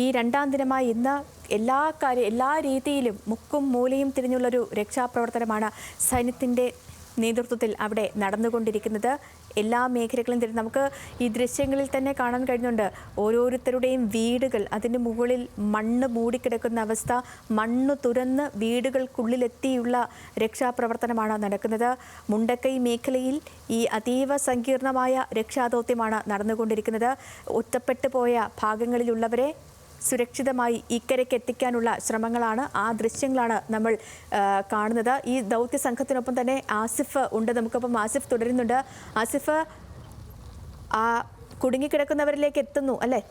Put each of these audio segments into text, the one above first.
ഈ രണ്ടാം ദിനമായി ഇന്ന് എല്ലാ രീതിയിലും മുക്കും മൂലയും തിരിഞ്ഞുള്ളൊരു രക്ഷാപ്രവർത്തനമാണ് സൈന്യത്തിൻ്റെ നേതൃത്വത്തിൽ അവിടെ നടന്നുകൊണ്ടിരിക്കുന്നത്. എല്ലാ മേഖലകളും തിരിഞ്ഞ് നമുക്ക് ഈ ദൃശ്യങ്ങളിൽ തന്നെ കാണാൻ കഴിയുന്നുണ്ട്. ഓരോരുത്തരുടെയും വീടുകൾ, അതിന് മുകളിൽ മണ്ണ് മൂടിക്കിടക്കുന്ന അവസ്ഥ, മണ്ണ് തുരന്ന് വീടുകൾക്കുള്ളിലെത്തിയുള്ള രക്ഷാപ്രവർത്തനമാണ് നടക്കുന്നത്. മുണ്ടക്കൈ മേഖലയിൽ ഈ അതീവ സങ്കീർണമായ രക്ഷാദൗത്യമാണ് നടന്നുകൊണ്ടിരിക്കുന്നത്. ഒറ്റപ്പെട്ടു പോയ ഭാഗങ്ങളിലുള്ളവരെ സുരക്ഷിതമായി ഇക്കരയ്ക്ക് എത്തിക്കാനുള്ള ശ്രമങ്ങളാണ്, ആ ദൃശ്യങ്ങളാണ് നമ്മൾ കാണുന്നത്. ഈ ദൗത്യ സംഘത്തിനൊപ്പം തന്നെ ആസിഫ് ഉണ്ട്, നമുക്കൊപ്പം ആസിഫ് തുടരുന്നുണ്ട്. ആസിഫ്, ആ കുടുങ്ങിക്കിടക്കുന്നവരിലേക്ക് എത്തുന്നു അല്ലേ?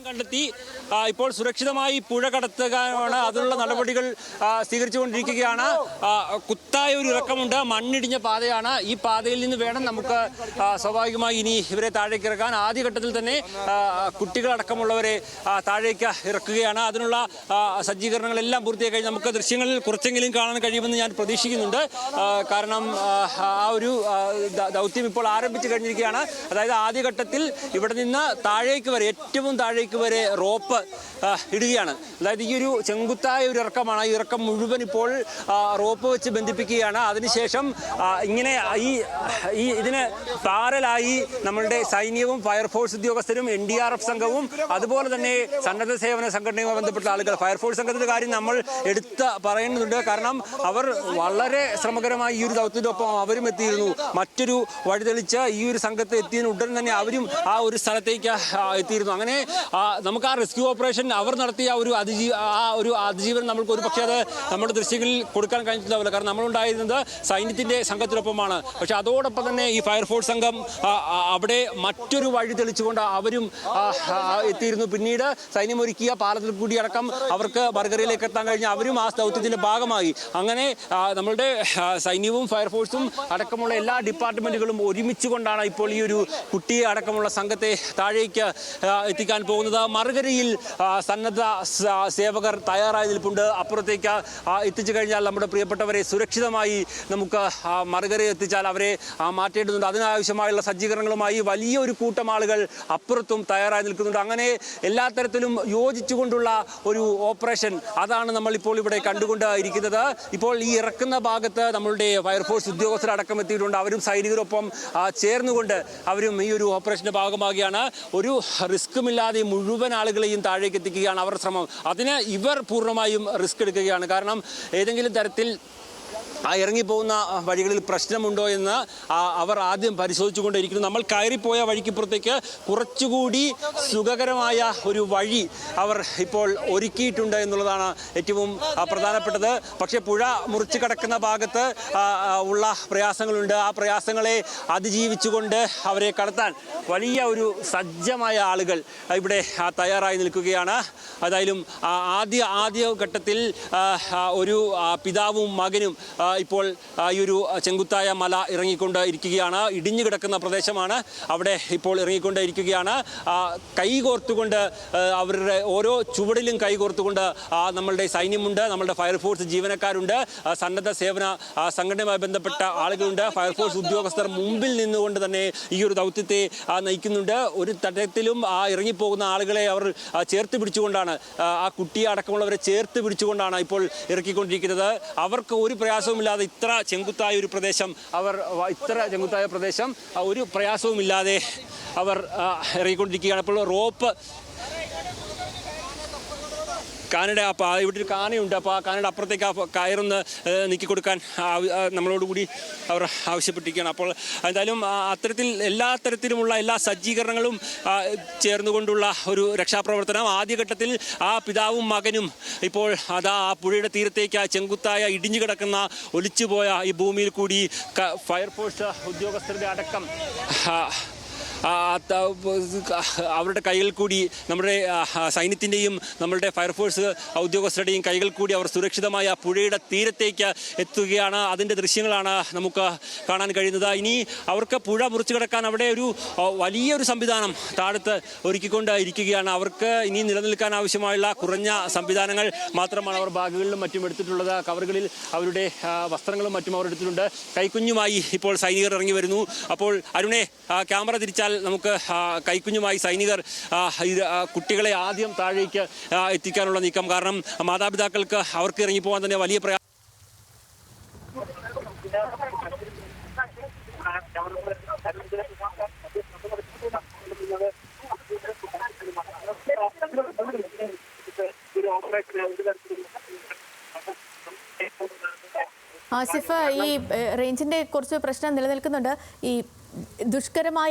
കണ്ടെത്തി ഇപ്പോൾ സുരക്ഷിതമായി പുഴ കടത്തുകയാണ്, അതിനുള്ള നടപടികൾ സ്വീകരിച്ചുകൊണ്ടിരിക്കുകയാണ്. കുത്തായ ഒരു ഇറക്കമുണ്ട്, മണ്ണിടിഞ്ഞ പാതയാണ്. ഈ പാതയിൽ നിന്ന് വേണം നമുക്ക് സ്വാഭാവികമായി ഇനി ഇവരെ താഴേക്ക് ഇറക്കാൻ. ആദ്യഘട്ടത്തിൽ തന്നെ കുട്ടികളടക്കമുള്ളവരെ താഴേക്ക് ഇറക്കുകയാണ്. അതിനുള്ള സജ്ജീകരണങ്ങളെല്ലാം പൂർത്തിയായി കഴിഞ്ഞ് നമുക്ക് ദൃശ്യങ്ങളിൽ കുറച്ചെങ്കിലും കാണാൻ കഴിയുമെന്ന് ഞാൻ പ്രതീക്ഷിക്കുന്നുണ്ട്. കാരണം ആ ഒരു ദൗത്യം ഇപ്പോൾ ആരംഭിച്ചു കഴിഞ്ഞിരിക്കുകയാണ്. അതായത് ആദ്യഘട്ടത്തിൽ ഇവിടെ നിന്ന് താഴേക്ക് വരെ, ഏറ്റവും താഴേക്ക് വരെ റോപ്പ് ഇടുകയാണ്. അതായത് ഈ ഒരു ചെങ്കുത്തായ ഒരു ഇറക്കമാണ്. ഈ ഇറക്കം മുഴുവൻ ഇപ്പോൾ റോപ്പ് വെച്ച് ബന്ധിപ്പിക്കുകയാണ്. അതിനുശേഷം ഇങ്ങനെ ഇതിന് പാരലായി നമ്മളുടെ സൈന്യവും ഫയർഫോഴ്സ് ഉദ്യോഗസ്ഥരും NDRF സംഘവും അതുപോലെ തന്നെ സന്നദ്ധ സേവന സംഘടനയുമായി ബന്ധപ്പെട്ട ആളുകൾ, ഫയർഫോഴ്സ് സംഘത്തിന്റെ കാര്യം നമ്മൾ എടുത്ത് പറയേണ്ടതുണ്ട്. കാരണം അവർ വളരെ ശ്രമകരമായി ഈ ഒരു ദൗത്യത്തിനൊപ്പം അവരും എത്തിയിരുന്നു. മറ്റൊരു വഴി തെളിച്ച് ഈ ഒരു സംഘത്തെ എത്തിയതിന് ഉടൻ തന്നെ അവരും ആ ഒരു സ്ഥലത്തേക്ക് എത്തിയിരുന്നു. അങ്ങനെ നമുക്ക് ആ റെസ്ക്യൂ ഓപ്പറേഷൻ അവർ നടത്തിയ ആ ഒരു അതിജീവനം നമ്മൾക്ക് ഒരു പക്ഷേ അത് നമ്മുടെ ദൃശ്യങ്ങളിൽ കൊടുക്കാൻ കഴിഞ്ഞിട്ടുണ്ടാവില്ല. കാരണം നമ്മളുണ്ടായിരുന്നത് സൈന്യത്തിന്റെ സംഘത്തിനൊപ്പമാണ്. പക്ഷെ അതോടൊപ്പം തന്നെ ഈ ഫയർഫോഴ്സ് സംഘം അവിടെ മറ്റൊരു വഴി തെളിച്ചുകൊണ്ട് അവരും എത്തിയിരുന്നു. പിന്നീട് സൈന്യമൊരുക്കിയ പാലത്തിൽ കൂടി അടക്കം അവർക്ക് ബർഗറിയിലേക്ക് എത്താൻ കഴിഞ്ഞ് അവരും ആ ദൗത്യത്തിന്റെ ഭാഗമായി. അങ്ങനെ നമ്മളുടെ സൈന്യവും ഫയർഫോഴ്സും അടക്കമുള്ള എല്ലാ ഡിപ്പാർട്ട്മെന്റുകളും ഒരുമിച്ചുകൊണ്ടാണ് ഇപ്പോൾ ഈ ഒരു കുട്ടിയെ അടക്കമുള്ള സംഘത്തെ താഴേക്ക് എത്തിക്കാൻ പോകുന്നത്. മറുകരയിൽ സന്നദ്ധ സേവകർ തയ്യാറായി നിൽപ്പുണ്ട്. അപ്പുറത്തേക്ക് എത്തിച്ചു കഴിഞ്ഞാൽ നമ്മുടെ പ്രിയപ്പെട്ടവരെ സുരക്ഷിതമായി നമുക്ക് മറുകരയിൽ എത്തിച്ചാൽ അവരെ മാറ്റേണ്ടതുണ്ട്. അതിനാവശ്യമായുള്ള സജ്ജീകരണങ്ങളുമായി വലിയൊരു കൂട്ടം ആളുകൾ അപ്പുറത്തും തയ്യാറായി നിൽക്കുന്നുണ്ട്. അങ്ങനെ എല്ലാ തരത്തിലും യോജിച്ചുകൊണ്ടുള്ള ഒരു ഓപ്പറേഷൻ, അതാണ് നമ്മളിപ്പോൾ ഇവിടെ കണ്ടുകൊണ്ടിരിക്കുന്നത്. ഇപ്പോൾ ഈ ഇറക്കുന്ന ഭാഗത്ത് നമ്മളുടെ ഫയർഫോഴ്സ് ഉദ്യോഗസ്ഥരടക്കം എത്തിയിട്ടുണ്ട്. അവരും സൈനികരൊപ്പം ചേർന്നുകൊണ്ട് അവരും ഈ ഒരു ഓപ്പറേഷന്റെ ഭാഗമാകുകയാണ്. ഒരു റിസ്ക്കുമില്ലാതെ മുഴുവൻ ആളുകളെയും താഴേക്ക് എത്തിക്കുകയാണ് അവർ ശ്രമം. അതിന് ഇവർ പൂർണ്ണമായും റിസ്ക് എടുക്കുകയാണ്. കാരണം ഏതെങ്കിലും തരത്തിൽ ഇറങ്ങിപ്പോകുന്ന വഴികളിൽ പ്രശ്നമുണ്ടോ എന്ന് അവർ ആദ്യം പരിശോധിച്ചുകൊണ്ടിരിക്കുന്നു. നമ്മൾ കയറിപ്പോയ വഴിക്കിപ്പുറത്തേക്ക് കുറച്ചുകൂടി സുഖകരമായ ഒരു വഴി അവർ ഇപ്പോൾ ഒരുക്കിയിട്ടുണ്ട് എന്നുള്ളതാണ് ഏറ്റവും പ്രധാനപ്പെട്ടത്. പക്ഷേ പുഴ മുറിച്ച് കടക്കുന്ന ഭാഗത്ത് ഉള്ള പ്രയാസങ്ങളുണ്ട്. ആ പ്രയാസങ്ങളെ അതിജീവിച്ചുകൊണ്ട് അവരെ കടത്താൻ വലിയ ഒരു സജ്ജമായ ആളുകൾ ഇവിടെ തയ്യാറായി നിൽക്കുകയാണ്. ഏതായാലും ആദ്യ ഘട്ടത്തിൽ ഒരു പിതാവും മകനും ഇപ്പോൾ ഈ ഒരു ചെങ്കുത്തായ മല ഇറങ്ങിക്കൊണ്ട് ഇരിക്കുകയാണ്. ഇടിഞ്ഞു കിടക്കുന്ന പ്രദേശമാണ്. അവിടെ ഇപ്പോൾ ഇറങ്ങിക്കൊണ്ട് ഇരിക്കുകയാണ്. കൈകോർത്തുകൊണ്ട് അവരുടെ ഓരോ ചുവടിലും കൈകോർത്തുകൊണ്ട് നമ്മളുടെ സൈന്യമുണ്ട്, നമ്മളുടെ ഫയർഫോഴ്സ് ജീവനക്കാരുണ്ട്, സന്നദ്ധ സേവന സംഘടനയുമായി ബന്ധപ്പെട്ട ആളുകളുണ്ട്. ഫയർഫോഴ്സ് ഉദ്യോഗസ്ഥർ മുമ്പിൽ നിന്നുകൊണ്ട് തന്നെ ഈ ഒരു ദൗത്യത്തെ നയിക്കുന്നുണ്ട്. ഒരു തരത്തിലും ഇറങ്ങിപ്പോകുന്ന ആളുകളെ അവർ ചേർത്ത് പിടിച്ചുകൊണ്ടാണ്, ആ കുട്ടിയെ അടക്കമുള്ളവരെ ചേർത്ത് പിടിച്ചുകൊണ്ടാണ് ഇപ്പോൾ ഇറക്കിക്കൊണ്ടിരിക്കുന്നത്. അവർക്ക് ഒരു പ്രയാസവുമില്ലാതെ ഇത്ര ചെങ്കുത്തായ പ്രദേശം ഒരു പ്രയാസവുമില്ലാതെ അവർ ഇറങ്ങിക്കൊണ്ടിരിക്കുകയാണ്. ഇപ്പോൾ റോപ്പ് കാനയുടെ ഇവിടെ ഒരു കാനയുണ്ട്. അപ്പോൾ ആ കാനയുടെ അപ്പുറത്തേക്ക് ആ കയറൊന്ന് നീക്കി കൊടുക്കാൻ നമ്മളോടുകൂടി അവർ ആവശ്യപ്പെട്ടിരിക്കുകയാണ്. അപ്പോൾ എന്തായാലും അത്തരത്തിൽ എല്ലാ തരത്തിലുമുള്ള എല്ലാ സജ്ജീകരണങ്ങളും ചേർന്നുകൊണ്ടുള്ള ഒരു രക്ഷാപ്രവർത്തനം. ആദ്യഘട്ടത്തിൽ ആ പിതാവും മകനും ഇപ്പോൾ ആ പുഴയുടെ തീരത്തേക്ക് ചെങ്കുത്തായ ഇടിഞ്ഞു കിടക്കുന്ന ഒലിച്ചുപോയ ഈ ഭൂമിയിൽ കൂടി ഫയർഫോഴ്സ് ഉദ്യോഗസ്ഥരുടെ അടക്കം അവരുടെ കൈകൾ കൂടി നമ്മുടെ സൈന്യത്തിൻ്റെയും നമ്മളുടെ ഫയർഫോഴ്സ് ഉദ്യോഗസ്ഥരുടെയും കൈകൾ കൂടി അവർ സുരക്ഷിതമായ പുഴയുടെ തീരത്തേക്ക് എത്തുകയാണ്. അതിൻ്റെ ദൃശ്യങ്ങളാണ് നമുക്ക് കാണാൻ കഴിയുന്നത്. ഇനി അവർക്ക് പുഴ മുറിച്ചു കിടക്കാൻ അവിടെ ഒരു വലിയൊരു സംവിധാനം താഴത്ത് ഒരുക്കിക്കൊണ്ട് ഇരിക്കുകയാണ്. അവർക്ക് ഇനി നിലനിൽക്കാൻ ആവശ്യമായുള്ള കുറഞ്ഞ സംവിധാനങ്ങൾ മാത്രമാണ് അവർ ബാഗുകളിലും മറ്റും എടുത്തിട്ടുള്ളത്. കവറുകളിൽ അവരുടെ വസ്ത്രങ്ങളും മറ്റും അവർ എടുത്തിട്ടുണ്ട്. കൈക്കുഞ്ഞുമായി ഇപ്പോൾ സൈനികർ ഇറങ്ങി വരുന്നു. അപ്പോൾ അരുണേ, ക്യാമറ തിരിച്ചാൽ നമുക്ക് കൈക്കുഞ്ഞുമായി സൈനികർ കുട്ടികളെ ആദ്യം താഴേക്ക് എത്തിക്കാനുള്ള നീക്കം. കാരണം മാതാപിതാക്കൾക്ക് അവർക്ക് ഇറങ്ങിപ്പോകാൻ തന്നെ വലിയ പ്രയാസം. ആസിഫ്, ഈ റേഞ്ചിന്റെ കുറച്ച് പ്രശ്നം നിലനിൽക്കുന്നുണ്ട്. ഈ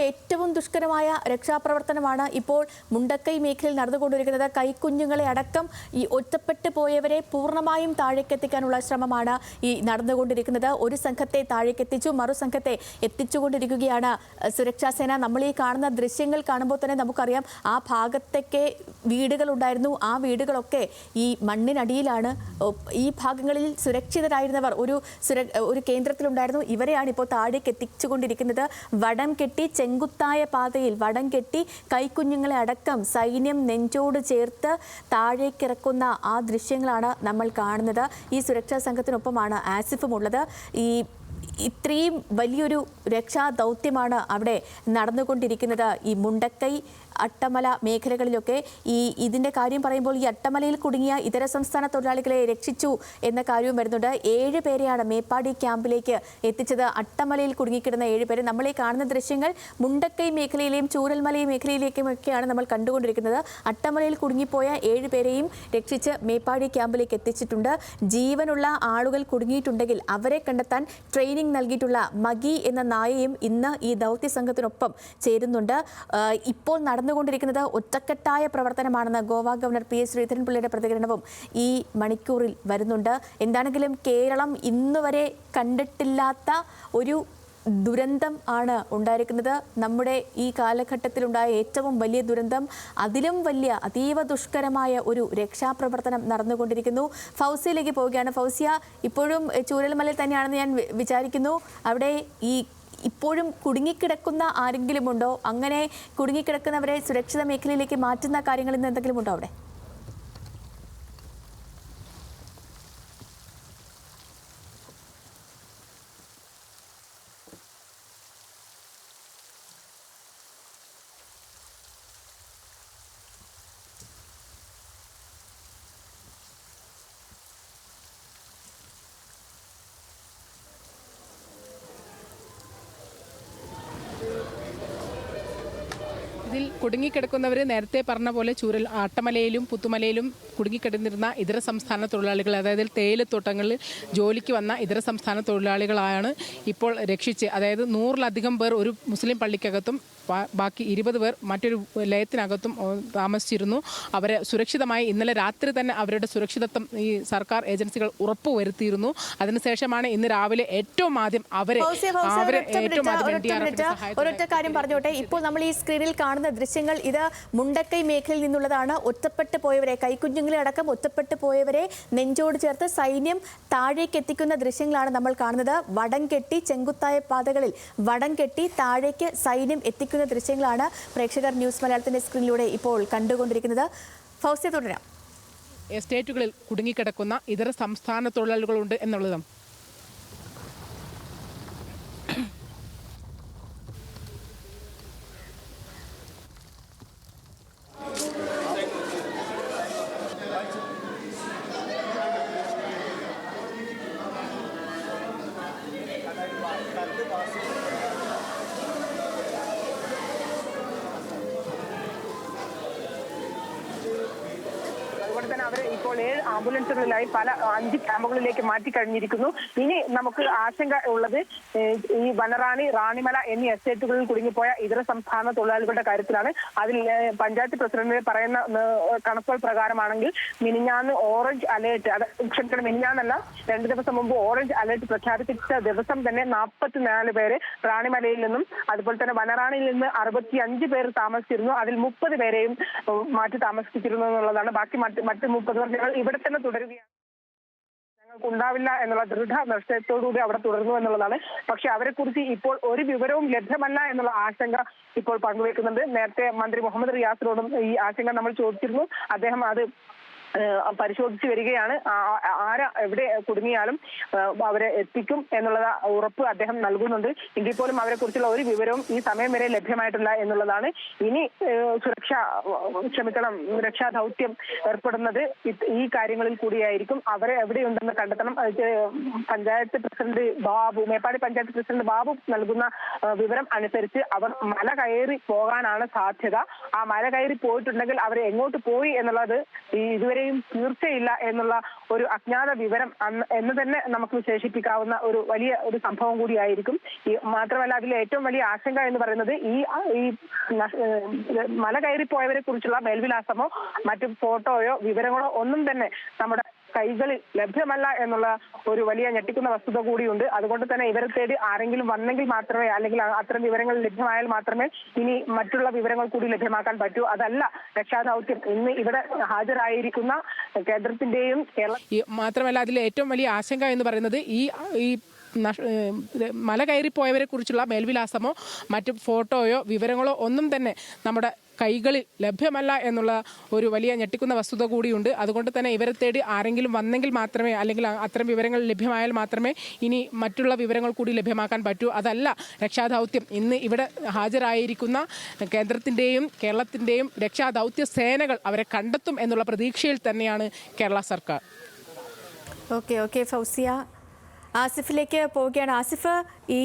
ഏറ്റവും ദുഷ്കരമായ രക്ഷാപ്രവർത്തനമാണ് ഇപ്പോൾ മുണ്ടക്കൈ മേഖലയിൽ നടന്നുകൊണ്ടിരിക്കുന്നത്. കൈക്കുഞ്ഞുങ്ങളെ അടക്കം ഈ ഒറ്റപ്പെട്ടു പോയവരെ പൂർണ്ണമായും താഴേക്കെത്തിക്കാനുള്ള ശ്രമമാണ് ഈ നടന്നുകൊണ്ടിരിക്കുന്നത്. ഒരു സംഘത്തെ താഴേക്കെത്തിച്ചു, മറു സംഘത്തെ എത്തിച്ചുകൊണ്ടിരിക്കുകയാണ് സുരക്ഷാ സേന. നമ്മൾ ഈ കാണുന്ന ദൃശ്യങ്ങൾ കാണുമ്പോൾ തന്നെ നമുക്കറിയാം ആ ഭാഗത്തൊക്കെ വീടുകളുണ്ടായിരുന്നു. ആ വീടുകളൊക്കെ ഈ മണ്ണിനടിയിലാണ്. ഈ ഭാഗങ്ങളിൽ സുരക്ഷിതരായിരുന്നവർ ഒരു കേന്ദ്രത്തിലുണ്ടായിരുന്നു. ഇവരെയാണ് ഇപ്പോൾ താഴേക്ക് എത്തിച്ചുകൊണ്ടിരിക്കുന്നത്. വടം കെട്ടി ചെങ്കുത്തായ പാതയിൽ വടം കെട്ടി കൈക്കുഞ്ഞുങ്ങളെ അടക്കം സൈന്യം നെഞ്ചോട് ചേർത്ത് താഴേക്കിറക്കുന്ന ആ ദൃശ്യങ്ങളാണ് നമ്മൾ കാണുന്നത്. ഈ സുരക്ഷാ സംഘത്തിനൊപ്പമാണ് ആസിഫും ഉള്ളത്. ഇത്രയും വലിയൊരു രക്ഷാ ദൗത്യമാണ് അവിടെ നടന്നുകൊണ്ടിരിക്കുന്നത്. ഈ മുണ്ടക്കൈ, അട്ടമല മേഖലകളിലൊക്കെ ഇതിൻ്റെ കാര്യം പറയുമ്പോൾ ഈ അട്ടമലയിൽ കുടുങ്ങിയ ഇതര സംസ്ഥാന തൊഴിലാളികളെ രക്ഷിച്ചു എന്ന കാര്യവും വരുന്നുണ്ട്. 7 പേരെയാണ് മേപ്പാടി ക്യാമ്പിലേക്ക് എത്തിച്ചത്. അട്ടമലയിൽ കുടുങ്ങിക്കിടുന്ന 7 പേര്. നമ്മൾ ഈ കാണുന്ന ദൃശ്യങ്ങൾ മുണ്ടക്കൈ മേഖലയിലെയും ചൂരൽമല മേഖലയിലേക്കുമൊക്കെയാണ് നമ്മൾ കണ്ടുകൊണ്ടിരിക്കുന്നത്. അട്ടമലയിൽ കുടുങ്ങിപ്പോയ 7 പേരെയും രക്ഷിച്ച് മേപ്പാടി ക്യാമ്പിലേക്ക് എത്തിച്ചിട്ടുണ്ട്. ജീവനുള്ള ആളുകൾ കുടുങ്ങിയിട്ടുണ്ടെങ്കിൽ അവരെ കണ്ടെത്താൻ ട്രെയിനിങ് നൽകിയിട്ടുള്ള മഗി എന്ന നായയും ഇന്ന് ഈ ദൗത്യ സംഘത്തിനൊപ്പം ചേരുന്നുണ്ട്. ഇപ്പോൾ നടന്നുകൊണ്ടിരിക്കുന്നത് ഒറ്റക്കെട്ടായ പ്രവർത്തനമാണെന്ന് ഗോവ ഗവർണർ PS ശ്രീധരൻപിള്ളയുടെ പ്രതികരണവും ഈ മണിക്കൂറിൽ വരുന്നുണ്ട്. എന്താണെങ്കിലും കേരളം ഇന്നുവരെ കണ്ടിട്ടില്ലാത്ത ഒരു ദുരന്തം ആണ് ഉണ്ടായിരിക്കുന്നത്. നമ്മുടെ ഈ കാലഘട്ടത്തിലുണ്ടായ ഏറ്റവും വലിയ ദുരന്തം, അതിലും വലിയ അതീവ ദുഷ്കരമായ ഒരു രക്ഷാപ്രവർത്തനം നടന്നുകൊണ്ടിരിക്കുന്നു. ഫൗസിയയിലേക്ക് പോവുകയാണ്. ഫൗസിയ, ഇപ്പോഴും ചൂരൽമലയിൽ തന്നെയാണെന്ന് ഞാൻ വിചാരിക്കുന്നു. അവിടെ ഇപ്പോഴും കുടുങ്ങിക്കിടക്കുന്ന ആരെങ്കിലും ഉണ്ടോ? അങ്ങനെ കുടുങ്ങിക്കിടക്കുന്നവരെ സുരക്ഷിത മേഖലയിലേക്ക് മാറ്റുന്ന കാര്യങ്ങളിൽ നിന്ന് എന്തെങ്കിലും ഉണ്ടോ അവിടെ? ഇതിൽ കുടുങ്ങിക്കിടക്കുന്നവർ നേരത്തെ പറഞ്ഞ പോലെ അട്ടമലയിലും പുത്തുമലയിലും കുടുങ്ങിക്കിടന്നിരുന്ന ഇതര സംസ്ഥാന തൊഴിലാളികൾ, അതായത് തേയിലത്തോട്ടങ്ങളിൽ ജോലിക്ക് വന്ന ഇതര സംസ്ഥാന തൊഴിലാളികളാണ് ഇപ്പോൾ രക്ഷിച്ച്, അതായത് 100-ലധികം പേർ ഒരു മുസ്ലിം പള്ളിക്കകത്തും ബാക്കി 20 പേർ മറ്റൊരു ലയത്തിനകത്തും താമസിച്ചിരുന്നു. അവരെ സുരക്ഷിതമായി ഇന്നലെ രാത്രി തന്നെ അവരുടെ സുരക്ഷിതത്വം ഈ സർക്കാർ ഏജൻസികൾ ഉറപ്പുവരുത്തിയിരുന്നു. അതിനുശേഷമാണ് ഇന്ന് രാവിലെ ഏറ്റവും ആദ്യം ഒരൊറ്റ കാര്യം പറഞ്ഞോട്ടെ. ഇപ്പോൾ നമ്മൾ ഈ സ്ക്രീനിൽ കാണുന്ന ദൃശ്യങ്ങൾ ഇത് മുണ്ടക്കൈ മേഖലയിൽ നിന്നുള്ളതാണ്. ഒറ്റപ്പെട്ടു പോയവരെ, കൈക്കുഞ്ഞുങ്ങളെ അടക്കം ഒറ്റപ്പെട്ടു പോയവരെ നെഞ്ചോട് ചേർത്ത് സൈന്യം താഴേക്ക് എത്തിക്കുന്ന ദൃശ്യങ്ങളാണ് നമ്മൾ കാണുന്നത്. വടം കെട്ടി ചെങ്കുത്തായ പാതകളിൽ വടം കെട്ടി താഴേക്ക് സൈന്യം എത്തിക്കുന്ന ദൃശ്യങ്ങളാണ് പ്രേക്ഷകർ ന്യൂസ് മലയാളത്തിന്റെ സ്ക്രീനിലൂടെ ഇപ്പോൾ കണ്ടുകൊണ്ടിരിക്കുന്നത്. ഫൗസിയ, തുടരാം. എസ്റ്റേറ്റുകളിൽ കുടുങ്ങിക്കിടക്കുന്ന ഇതര സംസ്ഥാന തൊഴിലാളികളുണ്ട് എന്നുള്ളതാണ്. അവരെ ഇപ്പോൾ 7 ആംബുലൻസുകളിലായി 5 ക്യാമ്പുകളിലേക്ക് മാറ്റി കഴിഞ്ഞിരിക്കുന്നു. ഇനി നമുക്ക് ആശങ്ക ഉള്ളത് ഈ വനറാണി, റാണിമല എന്നീ എസ്റ്റേറ്റുകളിൽ കുടുങ്ങിപ്പോയ ഇതര സംസ്ഥാന തൊഴിലാളികളുടെ കാര്യത്തിലാണ്. അതിൽ പഞ്ചായത്ത് പ്രസിഡന്റ് പറയുന്ന കണക്കുകൾ പ്രകാരമാണെങ്കിൽ മിനിഞ്ഞാന്ന് ഓറഞ്ച് അലേർട്ട്, ക്ഷമിക്കണം, മിനിഞ്ഞാന്നല്ല 2 ദിവസം മുമ്പ് ഓറഞ്ച് അലേർട്ട് പ്രഖ്യാപിച്ച ദിവസം തന്നെ 44 പേര് റാണിമലയിൽ നിന്നും അതുപോലെ തന്നെ വനറാണിയിൽ നിന്ന് 65 പേർ താമസിച്ചിരുന്നു. അതിൽ 30 പേരെയും മാറ്റി താമസിപ്പിച്ചിരുന്നു എന്നുള്ളതാണ്. ബാക്കി മറ്റ് 30 പേർ ഞങ്ങൾ ഇവിടെ തന്നെ തുടരുകയാണ്, ഞങ്ങൾക്ക് ഉണ്ടാവില്ല എന്നുള്ള ദൃഢനിശ്ചയത്തോടുകൂടി അവിടെ തുടർന്നു എന്നുള്ളതാണ്. പക്ഷെ അവരെ കുറിച്ച് ഇപ്പോൾ ഒരു വിവരവും ലഭ്യമല്ല എന്നുള്ള ആശങ്ക ഇപ്പോൾ പങ്കുവെക്കുന്നുണ്ട്. നേരത്തെ മന്ത്രി മുഹമ്മദ് റിയാസിനോടും ഈ ആശങ്ക നമ്മൾ ചോദിച്ചിരുന്നു. അദ്ദേഹം അത് പരിശോധിച്ച് വരികയാണ്. എവിടെ കുടുങ്ങിയാലും അവരെ എത്തിക്കും എന്നുള്ള ഉറപ്പ് അദ്ദേഹം നൽകുന്നുണ്ട്. എങ്കിൽ പോലും അവരെ കുറിച്ചുള്ള ഒരു വിവരവും ഈ സമയം വരെ ലഭ്യമായിട്ടില്ല എന്നുള്ളതാണ്. ഇനി രക്ഷാ ദൗത്യം ഏർപ്പെടുന്നത് ഈ കാര്യങ്ങളിൽ കൂടിയായിരിക്കും. അവരെ എവിടെയുണ്ടെന്ന് കണ്ടെത്തണം. പഞ്ചായത്ത് പ്രസിഡന്റ് ബാബു, മേപ്പാടി പഞ്ചായത്ത് പ്രസിഡന്റ് ബാബു നൽകുന്ന വിവരം അനുസരിച്ച് അവർ മല കയറി പോകാനാണ് സാധ്യത. ആ മല കയറി പോയിട്ടുണ്ടെങ്കിൽ അവരെ എങ്ങോട്ട് പോയി എന്നുള്ളത് ഇതുവരെ തീർച്ചയില്ല എന്നുള്ള ഒരു അജ്ഞാത വിവരം എന്ന് തന്നെ നമുക്ക് വിശേഷിപ്പിക്കാവുന്ന ഒരു സംഭവം കൂടിയായിരിക്കും. മാത്രമല്ല അതിൽ ഏറ്റവും വലിയ ആശങ്ക എന്ന് പറയുന്നത് ഈ മല കയറിപ്പോയവരെ കുറിച്ചുള്ള മേൽവിലാസമോ മറ്റു ഫോട്ടോയോ വിവരങ്ങളോ ഒന്നും തന്നെ നമ്മുടെ കൈകളിൽ ലഭ്യമല്ല എന്നുള്ള ഒരു വലിയ ഞെട്ടിക്കുന്ന വസ്തുത കൂടിയുണ്ട്. അതുകൊണ്ട് തന്നെ ഇവരെ തേടി ആരെങ്കിലും വന്നെങ്കിൽ മാത്രമേ, അല്ലെങ്കിൽ അത്തരം വിവരങ്ങൾ ലഭ്യമായാൽ മാത്രമേ ഇനി മറ്റുള്ള വിവരങ്ങൾ കൂടി ലഭ്യമാക്കാൻ പറ്റൂ. അതല്ല രക്ഷാദൗത്യം ഇന്ന് ഇവിടെ ഹാജരായിരിക്കുന്ന കേന്ദ്രത്തിന്റെയും മാത്രമല്ല അതിൽ ഏറ്റവും വലിയ ആശങ്ക എന്ന് പറയുന്നത് ഈ മല കയറിപ്പോയവരെ കുറിച്ചുള്ള മേൽവിലാസമോ മറ്റു ഫോട്ടോയോ വിവരങ്ങളോ ഒന്നും തന്നെ നമ്മുടെ കൈകളിൽ ലഭ്യമല്ല എന്നുള്ള ഒരു വലിയ ഞെട്ടിക്കുന്ന വസ്തുത കൂടിയുണ്ട്. അതുകൊണ്ട് തന്നെ ഇവരെ തേടി ആരെങ്കിലും വന്നെങ്കിൽ മാത്രമേ, അല്ലെങ്കിൽ അത്തരം വിവരങ്ങൾ ലഭ്യമായാൽ മാത്രമേ ഇനി മറ്റുള്ള വിവരങ്ങൾ കൂടി ലഭ്യമാക്കാൻ പറ്റൂ. അതല്ല രക്ഷാദൗത്യം ഇന്ന് ഇവിടെ ഹാജരായിരിക്കുന്ന കേന്ദ്രത്തിൻ്റെയും കേരളത്തിൻ്റെയും രക്ഷാദൗത്യ സേനകൾ അവരെ കണ്ടെത്തും എന്നുള്ള പ്രതീക്ഷയിൽ തന്നെയാണ് കേരള സർക്കാർ. ഓക്കെ ഫൗസിയ, ആസിഫിലേക്ക് പോവുകയാണ്. ആസിഫ്, ഈ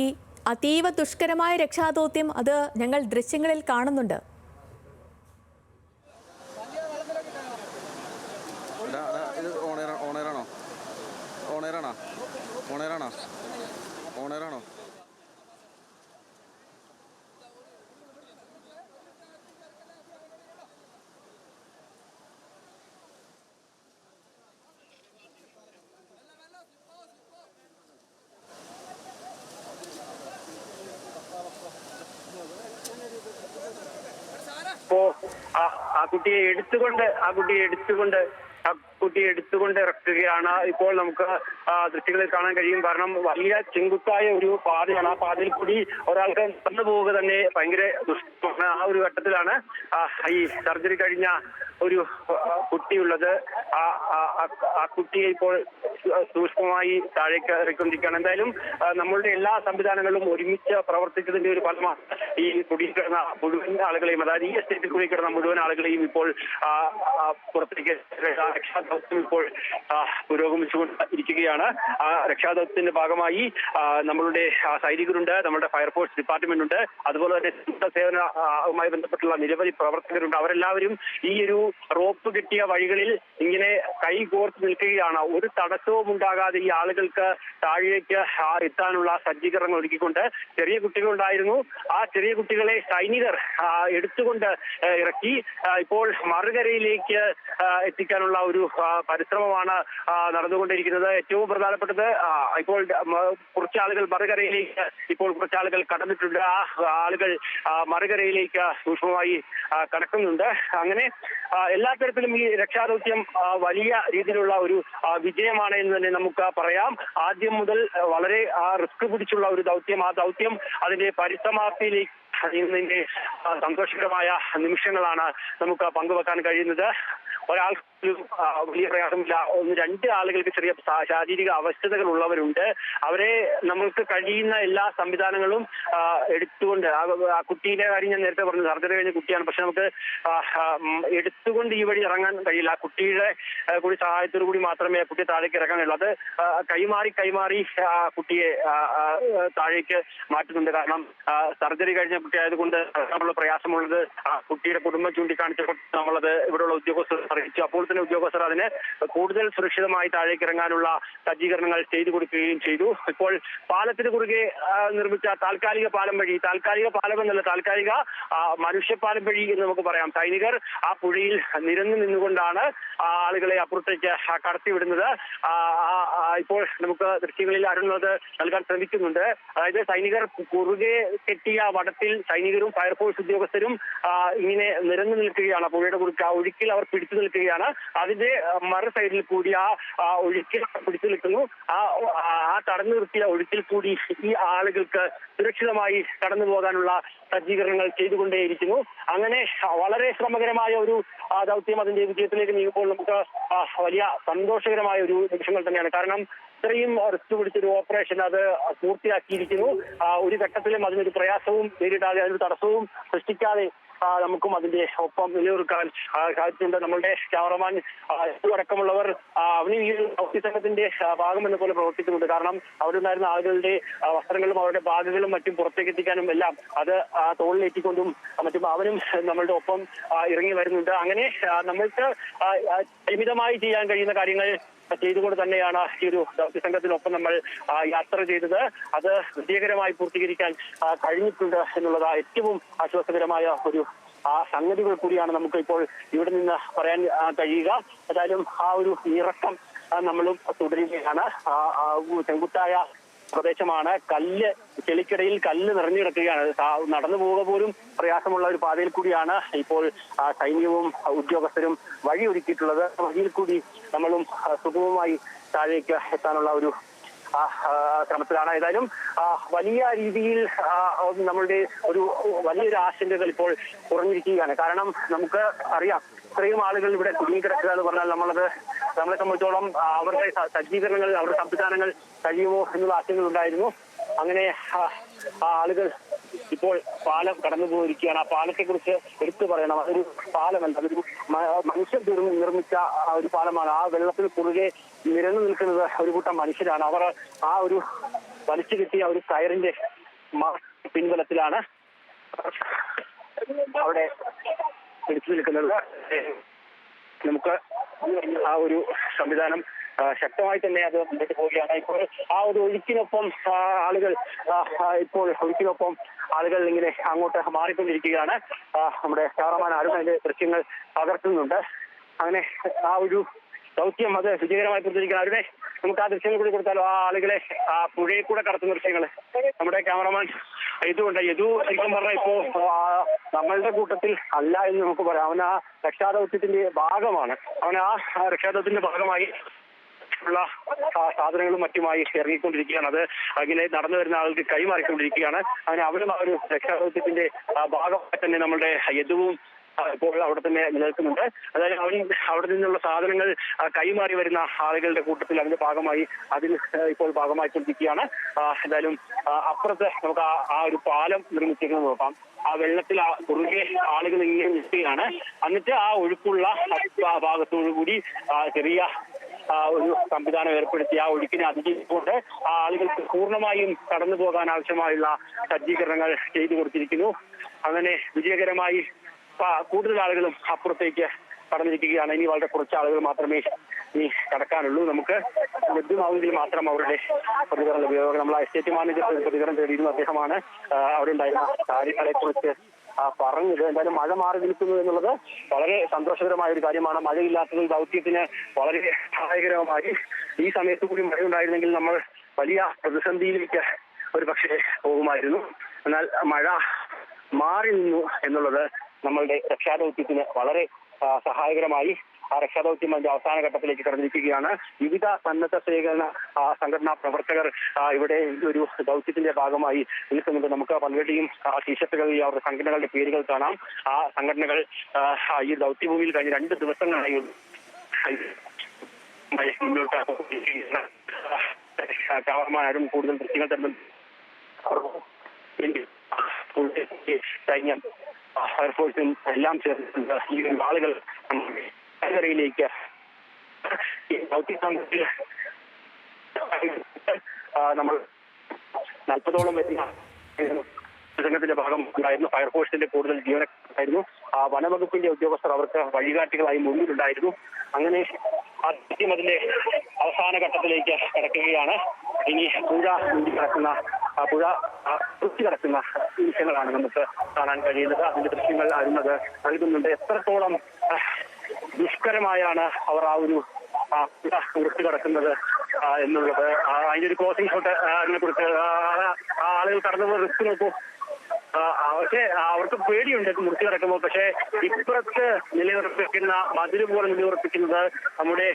അതീവ ദുഷ്കരമായ രക്ഷാദൗത്യം അത് ഞങ്ങൾ ദൃശ്യങ്ങളിൽ കാണുന്നുണ്ട്. ഓണറാണോ? ആ കുട്ടിയെ എടുത്തുകൊണ്ട് ഇറക്കുകയാണ്. ഇപ്പോൾ നമുക്ക് ദൃശ്യങ്ങളിൽ കാണാൻ കഴിയും. കാരണം വലിയ ചെങ്കുത്തായ ഒരു പാതയാണ്. ആ പാതയിൽ കൂടി ഒരാൾക്ക് നടന്നു പോവുക തന്നെ ഭയങ്കര ദുഷ്കരമാണ്. ആ ഒരു ഘട്ടത്തിലാണ് ഈ സർജറി കഴിഞ്ഞ ഒരു കുട്ടിയുള്ളത്. ആ കുട്ടിയെ ഇപ്പോൾ സൂക്ഷ്മമായി താഴേക്ക് ഇറക്കിക്കൊണ്ടിരിക്കുകയാണ്. എന്തായാലും നമ്മളുടെ എല്ലാ സംവിധാനങ്ങളും ഒരുമിച്ച് പ്രവർത്തിച്ചതിന്റെ ഒരു ഫലമാണ് ഈ കുടിക്കിടന്ന മുഴുവൻ ആളുകളെയും, അതായത് ഈ എസ്റ്റേറ്റിൽ കുടിക്കിടന്ന മുഴുവൻ ആളുകളെയും ഇപ്പോൾ പുറത്തേക്ക് രക്ഷാദൗത്യം ഇപ്പോൾ പുരോഗമിച്ചുകൊണ്ട് ഇരിക്കുകയാണ്. ആ രക്ഷാദൗത്യത്തിന്റെ ഭാഗമായി നമ്മളുടെ സൈനികരുണ്ട്, നമ്മുടെ ഫയർഫോഴ്സ് ഡിപ്പാർട്ട്മെന്റ് ഉണ്ട്, അതുപോലെ തന്നെ സേവനവുമായി ബന്ധപ്പെട്ടുള്ള നിരവധി പ്രവർത്തകരുണ്ട്. അവരെല്ലാവരും ഈ ഒരു റോപ്പ് കെട്ടിയ വഴികളിൽ ഇങ്ങനെ കൈ കോർത്ത് നിൽക്കുകയാണ്. ഒരു തടസ്സവും ഉണ്ടാകാതെ ഈ ആളുകൾക്ക് താഴേക്ക് എത്താനുള്ള സജ്ജീകരണങ്ങൾ ഒരുക്കിക്കൊണ്ട് ചെറിയ കുട്ടികളുണ്ടായിരുന്നു. ആ ചെറിയ കുട്ടികളെ സൈനികർ എടുത്തുകൊണ്ട് ഇറക്കി ഇപ്പോൾ മറുകരയിലേക്ക് എത്തിക്കാനുള്ള ഒരു പരിശ്രമമാണ് നടന്നുകൊണ്ടിരിക്കുന്നത്. ഏറ്റവും പ്രധാനപ്പെട്ടത് ഇപ്പോൾ കുറച്ച് ആളുകൾ മറുകരയിലേക്ക് കുറച്ച് ആളുകൾ കടന്നിട്ടുണ്ട്. ആ ആളുകൾ മറുകരയിലേക്ക് സൂക്ഷ്മമായി കടക്കുന്നുണ്ട്. അങ്ങനെ എല്ലാ തരത്തിലും ഈ രക്ഷാദൗത്യം വലിയ രീതിയിലുള്ള ഒരു വിജയമാണ് എന്ന് തന്നെ നമുക്ക് പറയാം. ആദ്യം മുതൽ വളരെ റിസ്ക് പിടിച്ചുള്ള ഒരു ദൗത്യം, ആ ദൗത്യം അതിന്റെ പരിസമാപ്തിയിലേക്ക് ഇതിന്റെ സന്തോഷകരമായ നിമിഷങ്ങളാണ് നമുക്ക് പങ്കുവെക്കാൻ കഴിയുന്നത്. ഒരാൾക്ക് വലിയ പ്രയാസമില്ല. 2 ആളുകൾക്ക് ചെറിയ ശാരീരിക അവസ്ഥകൾ ഉള്ളവരുണ്ട്. അവരെ നമുക്ക് കഴിയുന്ന എല്ലാ സംവിധാനങ്ങളും എടുത്തുകൊണ്ട്, ആ കുട്ടീന്റെ കാര്യം ഞാൻ നേരത്തെ പറഞ്ഞു, സർജറി കഴിഞ്ഞ കുട്ടിയാണ്. പക്ഷെ നമുക്ക് എടുത്തുകൊണ്ട് ഈ വഴി ഇറങ്ങാൻ കഴിയില്ല. ആ കുട്ടിയുടെ കൂടി സഹായത്തോടു കൂടി മാത്രമേ ആ കുട്ടിയെ താഴേക്ക് ഇറക്കാൻ കഴിയുള്ളൂ. അത് കൈമാറി ആ കുട്ടിയെ താഴേക്ക് മാറ്റുന്നുണ്ട്. കാരണം സർജറി കഴിഞ്ഞ കുട്ടി ആയതുകൊണ്ട് നമ്മള് പ്രയാസമുള്ളത് ആ കുട്ടിയുടെ കുടുംബം ചൂണ്ടിക്കാണിച്ചപ്പോൾ നമ്മളത് ഇവിടെയുള്ള ഉദ്യോഗസ്ഥർ അറിയിച്ചു. അപ്പോൾ തന്നെ ഉദ്യോഗസ്ഥർ അതിന് കൂടുതൽ സുരക്ഷിതമായി താഴേക്ക് ഇറങ്ങാനുള്ള സജ്ജീകരണങ്ങൾ ചെയ്തു കൊടുക്കുകയും ചെയ്തു. ഇപ്പോൾ പാലത്തിന് കുറുകെ നിർമ്മിച്ച താൽക്കാലിക പാലം വഴി, താൽക്കാലിക പാലം എന്നല്ല, താൽക്കാലിക മനുഷ്യപ്പാലം വഴി എന്ന് നമുക്ക് പറയാം, സൈനികർ ആ പുഴയിൽ നിരന്നു നിന്നുകൊണ്ടാണ് ആളുകളെ അപ്പുറത്തേക്ക് കടത്തിവിടുന്നത്. ഇപ്പോൾ നമുക്ക് ദൃശ്യങ്ങളിൽ അരുന്നത് നൽകാൻ ശ്രമിക്കുന്നുണ്ട്. അതായത് സൈനികർ കുറുകെ കെട്ടിയ വടത്തിൽ സൈനികരും ഫയർഫോഴ്സ് ഉദ്യോഗസ്ഥരും ഇങ്ങനെ നിരന്നു നിൽക്കുകയാണ്. പുഴയുടെ കുറുക്ക് ആ ഒഴുക്കിൽ അവർ പിടിച്ചു നിൽക്കുകയാണ്. അതിന്റെ മറു സൈഡിൽ കൂടി ആ ഒഴുക്കിൽ പിടിച്ചു നിൽക്കുന്നു. ആ തടഞ്ഞു നിർത്തിയ ഒഴുക്കിൽ കൂടി ഈ ആളുകൾക്ക് സുരക്ഷിതമായി കടന്നു പോകാനുള്ള സജ്ജീകരണങ്ങൾ ചെയ്തുകൊണ്ടേയിരിക്കുന്നു. അങ്ങനെ വളരെ ശ്രമകരമായ ഒരു ദൗത്യം അതിന്റെ വിജയത്തിലേക്ക് നീങ്ങുമ്പോൾ നമുക്ക് വലിയ സന്തോഷകരമായ ഒരു നിമിഷങ്ങൾ തന്നെയാണ്. കാരണം ഇത്രയും റിസ്ക് പിടിച്ചൊരു ഓപ്പറേഷൻ അത് പൂർത്തിയാക്കിയിരിക്കുന്നു. ഒരു ഘട്ടത്തിലും അതിനൊരു പ്രയാസവും നേരിടാതെ, അതിനൊരു തടസ്സവും സൃഷ്ടിക്കാതെ നമുക്കും അതിന്റെ ഒപ്പം നിലനിർത്താൻ സാധിച്ചിട്ടുണ്ട്. നമ്മളുടെ ക്യാമറമാൻ അടക്കമുള്ളവർ അവന് ഈ ദൗത്യ സംഘത്തിന്റെ ഭാഗം എന്ന പോലെ പ്രവർത്തിക്കുന്നുണ്ട്. കാരണം അവിടെയുണ്ടായിരുന്ന ആളുകളുടെ വസ്ത്രങ്ങളും അവരുടെ ബാഗുകളും മറ്റും പുറത്തേക്ക് എത്തിക്കാനും എല്ലാം അത് തോളിലേറ്റിക്കൊണ്ടും മറ്റും അവനും നമ്മളുടെ ഒപ്പം ഇറങ്ങി വരുന്നുണ്ട്. അങ്ങനെ നമ്മൾക്ക് പരിമിതമായി ചെയ്യാൻ കഴിയുന്ന കാര്യങ്ങൾ ചെയ്തുകൊണ്ട് തന്നെയാണ് ഈ ഒരു ദൗത്യ സംഘത്തിനൊപ്പം നമ്മൾ യാത്ര ചെയ്തത്. അത് വിജയകരമായി പൂർത്തീകരിക്കാൻ കഴിഞ്ഞിട്ടുണ്ട് എന്നുള്ളത് ഏറ്റവും ആശ്വാസകരമായ ഒരു സംഗതികൾ കൂടിയാണ് നമുക്ക് ഇപ്പോൾ ഇവിടെ നിന്ന് പറയാൻ കഴിയുക. ഏതായാലും ആ ഒരു ഇറക്കം നമ്മളും തുടരുകയാണ്. ചെങ്കുത്തായ പ്രദേശമാണ്. ചെളിക്കിടയിൽ കല്ല് നിറഞ്ഞു കിടക്കുകയാണ്. നടന്നു പോവുക പോലും പ്രയാസമുള്ള ഒരു പാതയിൽ കൂടിയാണ് ഇപ്പോൾ സൈന്യവും ഉദ്യോഗസ്ഥരും വഴി ഒരുക്കിയിട്ടുള്ളത്. വഴിയിൽ കൂടി നമ്മളും സുഗമമായി താഴേക്ക് എത്താനുള്ള ഒരു ക്രമത്തിലാണ്. ഏതായാലും വലിയ രീതിയിൽ നമ്മളുടെ വലിയൊരു ആശങ്കകൾ ഇപ്പോൾ കുറഞ്ഞിരിക്കുകയാണ്. കാരണം നമുക്ക് അറിയാം, ഇത്രയും ആളുകൾ ഇവിടെ കുടുങ്ങിക്കിടക്കുക എന്ന് പറഞ്ഞാൽ നമ്മളെ സംബന്ധിച്ചോളം അവരുടെ സജ്ജീകരണങ്ങൾ, അവരുടെ സംവിധാനങ്ങൾ കഴിയുമോ എന്നുള്ള ആശങ്കകൾ ഉണ്ടായിരുന്നു. അങ്ങനെ ആളുകൾ ഇപ്പോൾ പാലം കടന്നു പോയിരിക്കുകയാണ്. ആ പാലത്തെ കുറിച്ച് എടുത്തു പറയണം. അതൊരു പാലമല്ല, അതൊരു മനുഷ്യർ നിർമ്മിച്ച ഒരു പാലമാണ്. ആ വെള്ളത്തിൽ കുറുകെ നിരന്നു നിൽക്കുന്നത് ഒരു കൂട്ടം മനുഷ്യരാണ്. അവർ ആ ഒരു വലിച്ചു കിട്ടിയ ഒരു കയറിന്റെ പിൻബലത്തിലാണ് അവിടെ പിടിച്ചു നിൽക്കുന്നത്. നമുക്ക് ആ ഒരു സംവിധാനം ശക്തമായി തന്നെ അത് മുന്നോട്ട് പോവുകയാണ്. ഇപ്പോൾ ആ ഒരു ഒഴുക്കിനൊപ്പം ആളുകൾ ഇങ്ങനെ അങ്ങോട്ട് മാറിക്കൊണ്ടിരിക്കുകയാണ്. നമ്മുടെ ക്യാമറമാൻ അരുൺ അതിന്റെ ദൃശ്യങ്ങൾ പകർത്തുന്നുണ്ട്. അങ്ങനെ ആ ഒരു ദൗത്യം അത് വിജയകരമായി പൂർത്തീകരിക്കാൻ അരുണെ നമുക്ക് ആ ദൃശ്യങ്ങൾ കൂടി കൊടുത്താലോ? ആ ആളുകളെ ആ പുഴയിൽ കൂടെ കടത്തുന്ന ദൃശ്യങ്ങൾ നമ്മുടെ ക്യാമറമാൻ യദു ശരിക്കും പറഞ്ഞാൽ ഇപ്പോ നമ്മളുടെ കൂട്ടത്തിൽ അല്ല എന്ന് നമുക്ക് പറയാം. അവൻ ആ രക്ഷാദൗത്യത്തിന്റെ ഭാഗമാണ്. അവൻ ആ രക്ഷാദൗത്യത്തിന്റെ ഭാഗമായി ഉള്ള സാധനങ്ങളും മറ്റുമായി ഇറങ്ങിക്കൊണ്ടിരിക്കുകയാണ്. അത് അങ്ങനെ നടന്നു വരുന്ന ആൾക്ക് കൈമാറിക്കൊണ്ടിരിക്കുകയാണ്. അങ്ങനെ അവരും ആ ഒരു രക്ഷാദൗത്യത്തിന്റെ ഭാഗമായി തന്നെ നമ്മളുടെ യദുവും ഇപ്പോൾ അവിടെ തന്നെ നിലനിൽക്കുന്നുണ്ട്. അതായത് അവിടെ നിന്നുള്ള സാധനങ്ങൾ കൈമാറി വരുന്ന ആളുകളുടെ കൂട്ടത്തിൽ അതിന്റെ ഭാഗമായി ഇപ്പോൾ ഭാഗമായിക്കൊണ്ടിരിക്കുകയാണ്. എന്തായാലും അപ്പുറത്ത് നമുക്ക് ആ ഒരു പാലം നിർമ്മിച്ചിരിക്കുന്നത് നോക്കാം. ആ വെള്ളത്തിൽ കുറുകെ ആളുകൾ ഇങ്ങനെ നിൽക്കുകയാണ്. എന്നിട്ട് ആ ഒഴുക്കുള്ള ഭാഗത്തോടുകൂടി ചെറിയ ഒരു സംവിധാനം ഏർപ്പെടുത്തി ആ ഒഴുക്കിനെ അതിജീവിച്ചുകൊണ്ട് ആ ആളുകൾക്ക് പൂർണ്ണമായും കടന്നു പോകാൻ ആവശ്യമായുള്ള സജ്ജീകരണങ്ങൾ ചെയ്തു കൊടുത്തിരിക്കുന്നു. അങ്ങനെ വിജയകരമായി കൂടുതൽ ആളുകളും അപ്പുറത്തേക്ക് കടന്നിരിക്കുകയാണ്. ഇനി വളരെ കുറച്ച് ആളുകൾ മാത്രമേ ഇനി കടക്കാനുള്ളൂ. നമുക്ക് ലഭ്യമാവുമെങ്കിൽ മാത്രം അവരുടെ പ്രതികരണം ലഭ്യമാകും. നമ്മൾ എസ്റ്റേറ്റ് മാനേജർ പ്രതികരണം തേടിയിരുന്നു. അദ്ദേഹമാണ് അവിടെ ഉണ്ടായിരുന്ന കാര്യങ്ങളെ കുറിച്ച് പറഞ്ഞത്. എന്തായാലും മഴ മാറി നിൽക്കുന്നു എന്നുള്ളത് വളരെ സന്തോഷകരമായ ഒരു കാര്യമാണ്. മഴയില്ലാത്തത് ദൗത്യത്തിന് വളരെ സഹായകരമായി. ഈ സമയത്ത് കൂടി മഴ ഉണ്ടായിരുന്നെങ്കിൽ നമ്മൾ വലിയ പ്രതിസന്ധിയിലേക്ക് ഒരു പക്ഷേ പോകുമായിരുന്നു. എന്നാൽ മഴ മാറി നിന്നു എന്നുള്ളത് നമ്മളുടെ രക്ഷാദൗത്യത്തിന് വളരെ സഹായകരമായി. ആ രക്ഷാദൗത്യം അതിന്റെ അവസാന ഘട്ടത്തിലേക്ക് കടന്നിരിക്കുകയാണ്. വിവിധ സന്നദ്ധ സേവന സംഘടനാ പ്രവർത്തകർ ഇവിടെ ഒരു ദൗത്യത്തിന്റെ ഭാഗമായി നിൽക്കുന്നുണ്ട്. നമുക്ക് പലരുടെയും ടീഷർട്ടുകളിൽ അവരുടെ സംഘടനകളുടെ പേരുകൾ കാണാം. ആ സംഘടനകൾ ഈ ദൗത്യഭൂമിയിൽ കഴിഞ്ഞ 2 ദിവസങ്ങളായി മുന്നോട്ട് ക്യാമറമാരും കൂടുതൽ ദൃശ്യങ്ങൾ തരുന്നുണ്ട്. സൈന്യം, ഫയർഫോഴ്സും എല്ലാം ചേർന്നിട്ടുണ്ട്. ഈ ആളുകൾ കരയിലേക്ക് ദൗത്യ സംഘത്തിൽ നമ്മൾ 40ഓളം വരുന്ന സംഘത്തിന്റെ ഭാഗം ഉണ്ടായിരുന്നു. ഫയർഫോഴ്സിന്റെ കൂടുതൽ ജീവനക്കാരായിരുന്നു. വനവകുപ്പിന്റെ ഉദ്യോഗസ്ഥർ അവർക്ക് വഴികാട്ടികളായി മുന്നിലുണ്ടായിരുന്നു. അങ്ങനെ ആദ്യം അതിന്റെ അവസാന ഘട്ടത്തിലേക്ക് കിടക്കുകയാണ്. ഇനി പുഴ കിടക്കുന്ന ദൃശ്യങ്ങളാണ് നമുക്ക് കാണാൻ കഴിയുന്നത്. അതിന്റെ ദൃശ്യങ്ങൾ അരുന്നത് നൽകുന്നുണ്ട്. എത്രത്തോളം ദുഷ്കരമായാണ് അവർ ആ ഒരു മുറിച്ച് കിടക്കുന്നത് എന്നുള്ളത്. അതിന്റെ ഒരു ക്രോസിംഗ് ഷോട്ട് അതിനെ കുറിച്ച് ആളുകൾ കടന്നു റിസ്ക് നോക്കൂ. പക്ഷേ അവർക്ക് പേടിയുണ്ട് മുറിച്ച് കിടക്കുമ്പോൾ. പക്ഷേ ഇപ്പുറത്ത് നിലയുറപ്പിക്കുന്ന മതില് പോലെ നിലയുറപ്പിക്കുന്നത് നമ്മുടെ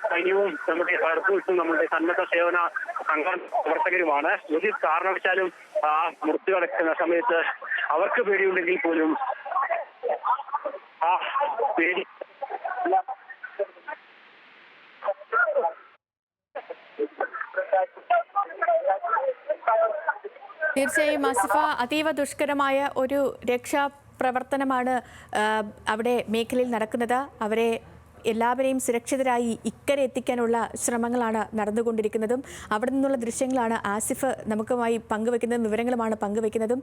സൈന്യവും നമ്മുടെ ഫയർഫോഴ്സും നമ്മുടെ സന്നദ്ധ സേവന സംഘടന പ്രവർത്തകരുമാണ്. ഒരു കാരണവശാലും മുറിച്ച് കിടക്കുന്ന സമയത്ത് അവർക്ക് പേടിയുണ്ടെങ്കിൽ പോലും ആ പേടി തീർച്ചയായും ആസിഫ, അതീവ ദുഷ്കരമായ ഒരു രക്ഷാപ്രവർത്തനമാണ് അവിടെ മേഖലയിൽ നടക്കുന്നത്. അവരെ എല്ലാവരെയും സുരക്ഷിതരായി ഇക്കരെ എത്തിക്കാനുള്ള ശ്രമങ്ങളാണ് നടന്നുകൊണ്ടിരിക്കുന്നതും. അവിടെ നിന്നുള്ള ദൃശ്യങ്ങളാണ് ആസിഫ് നമുക്കുമായി പങ്കുവെക്കുന്നതും വിവരങ്ങളുമാണ് പങ്കുവെക്കുന്നതും.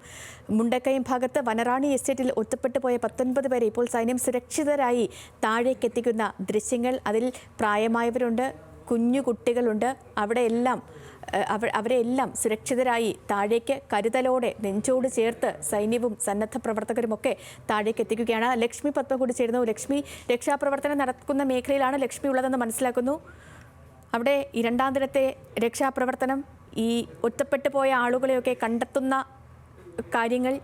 മുണ്ടക്കയം ഭാഗത്ത് വനറാണി എസ്റ്റേറ്റിൽ ഒറ്റപ്പെട്ടു പോയ 19 പേരെ ഇപ്പോൾ സൈന്യം സുരക്ഷിതരായി താഴേക്ക് എത്തിക്കുന്ന ദൃശ്യങ്ങൾ. അതിൽ പ്രായമായവരുണ്ട്, കുഞ്ഞു കുട്ടികളുണ്ട്. അവരെല്ലാം സുരക്ഷിതരായി താഴേക്ക് കരുതലോടെ നെഞ്ചോട് ചേർത്ത് സൈന്യവും സന്നദ്ധ പ്രവർത്തകരുമൊക്കെ താഴേക്ക് എത്തിക്കുകയാണ്. ലക്ഷ്മി പത്മ കൂടി ചേരുന്നു. ലക്ഷ്മി, രക്ഷാപ്രവർത്തനം നടക്കുന്ന മേഖലയിലാണ് ലക്ഷ്മി ഉള്ളതെന്ന് മനസ്സിലാക്കുന്നു. അവിടെ ഈ 2ാം ദിനത്തെ രക്ഷാപ്രവർത്തനം, ഈ ഒറ്റപ്പെട്ടു പോയ ആളുകളെയൊക്കെ കണ്ടെത്തുന്ന കാര്യങ്ങൾ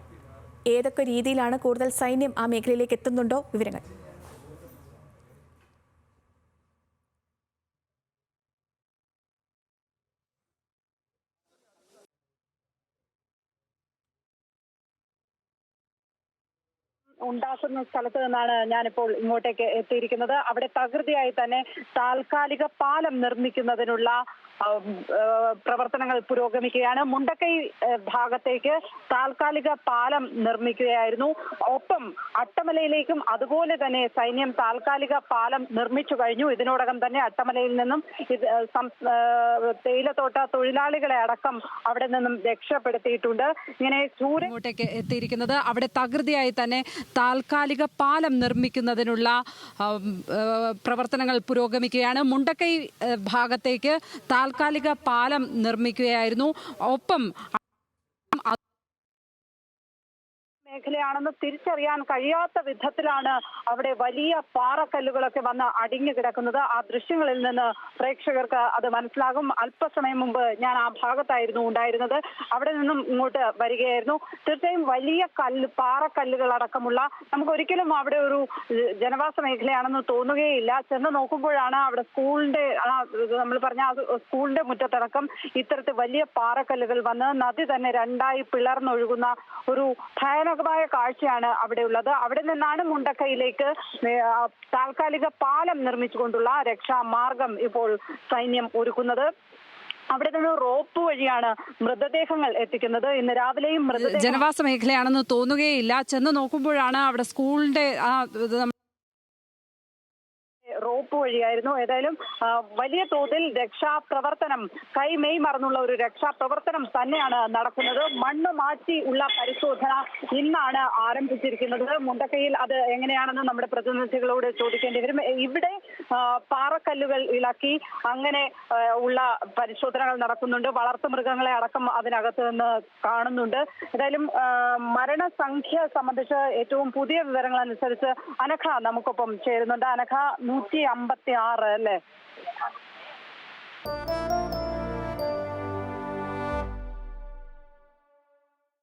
ഏതൊക്കെ രീതിയിലാണ്? കൂടുതൽ സൈന്യം ആ മേഖലയിലേക്ക് എത്തുന്നുണ്ടോ? വിവരങ്ങൾ. ഉണ്ടാക്കുന്ന സ്ഥലത്ത് നിന്നാണ് ഞാനിപ്പോൾ ഇങ്ങോട്ടേക്ക് എത്തിയിരിക്കുന്നത്. അവിടെ തകൃതിയായി തന്നെ താൽക്കാലിക പാലം നിർമ്മിക്കുന്നതിനുള്ള പ്രവർത്തനങ്ങൾ പുരോഗമിക്കുകയാണ്. മുണ്ടക്കൈ ഭാഗത്തേക്ക് താൽക്കാലിക പാലം നിർമ്മിക്കുകയായിരുന്നു. ഒപ്പം അട്ടമലയിലേക്കും അതുപോലെ തന്നെ സൈന്യം താൽക്കാലിക പാലം നിർമ്മിച്ചു കഴിഞ്ഞു. ഇതിനോടകം തന്നെ അട്ടമലയിൽ നിന്നും തേയിലത്തോട്ട തൊഴിലാളികളെ അടക്കം അവിടെ നിന്നും രക്ഷപ്പെടുത്തിയിട്ടുണ്ട്. ഇങ്ങനെ ഇങ്ങോട്ടേക്ക് എത്തിയിരിക്കുന്നത് അവിടെ തകൃതിയായി തന്നെ താൽക്കാലിക പാലം നിർമ്മിക്കുന്നതിനുള്ള പ്രവർത്തനങ്ങൾ പുരോഗമിക്കുകയാണ്. മുണ്ടക്കൈ ഭാഗത്തേക്ക് താൽക്കാലിക പാലം നിർമ്മിക്കുകയായിരുന്നു. ഒപ്പം മേഖലയാണെന്ന് തിരിച്ചറിയാൻ കഴിയാത്ത വിധത്തിലാണ് അവിടെ വലിയ പാറക്കല്ലുകളൊക്കെ വന്ന് അടിഞ്ഞു കിടക്കുന്നത്. ആ ദൃശ്യങ്ങളിൽ നിന്ന് പ്രേക്ഷകർക്ക് അത് മനസ്സിലാകും. അല്പസമയം മുമ്പ് ഞാൻ ആ ഭാഗത്തായിരുന്നു ഉണ്ടായിരുന്നത്. അവിടെ നിന്നും ഇങ്ങോട്ട് വരികയായിരുന്നു. തീർച്ചയായും വലിയ പാറക്കല്ലുകൾ അടക്കമുള്ള, നമുക്ക് ഒരിക്കലും അവിടെ ഒരു ജനവാസ മേഖലയാണെന്ന് തോന്നുകയില്ല. ചെന്ന് നോക്കുമ്പോഴാണ് അവിടെ സ്കൂളിന്റെ നമ്മൾ പറഞ്ഞ സ്കൂളിന്റെ മുറ്റത്തടക്കം ഇത്തരത്തിൽ വലിയ പാറക്കല്ലുകൾ വന്ന് നദി തന്നെ 2ആയി പിളർന്നൊഴുകുന്ന ഒരു ഭയാനകമായ കാഴ്ചയാണ് അവിടെ ഉള്ളത്. അവിടെ നിന്നാണ് മുണ്ടക്കൈയിലേക്ക് താൽക്കാലിക പാലം നിർമ്മിച്ചുകൊണ്ടുള്ള രക്ഷാമാർഗം ഇപ്പോൾ സൈന്യം ഒരുക്കുന്നത്. അവിടെ നിന്ന് റോപ്പ് വഴിയാണ് മൃതദേഹങ്ങൾ എത്തിക്കുന്നത്. ഇന്ന് രാവിലെയും ജനവാസ മേഖലയാണെന്ന് തോന്നുകയില്ല. ചെന്ന് നോക്കുമ്പോഴാണ് അവിടെ സ്കൂളിന്റെ റോപ്പ് വഴിയായിരുന്നു. ഏതായാലും വലിയ തോതിൽ രക്ഷാപ്രവർത്തനം കൈമെയ് മറന്നുള്ള ഒരു രക്ഷാപ്രവർത്തനം തന്നെയാണ് നടക്കുന്നത്. മണ്ണ് മാറ്റി ഉള്ള പരിശോധന ഇന്നാണ് ആരംഭിച്ചിരിക്കുന്നത്. മുണ്ടക്കൈയിൽ അത് എങ്ങനെയാണെന്ന് നമ്മുടെ പ്രതിനിധികളോട് ചോദിക്കേണ്ടി വരും. ഇവിടെ പാറക്കല്ലുകൾ ഇളക്കി അങ്ങനെ ഉള്ള പരിശോധനകൾ നടക്കുന്നുണ്ട്. വളർത്തുമൃഗങ്ങളെ അടക്കം അതിനകത്ത് നിന്ന് കാണുന്നുണ്ട്. ഏതായാലും മരണസംഖ്യ സംബന്ധിച്ച് ഏറ്റവും പുതിയ വിവരങ്ങൾ അനുസരിച്ച് അനഘ നമുക്കൊപ്പം ചേരുന്നുണ്ട്. അനഘ, 156 അല്ലേ?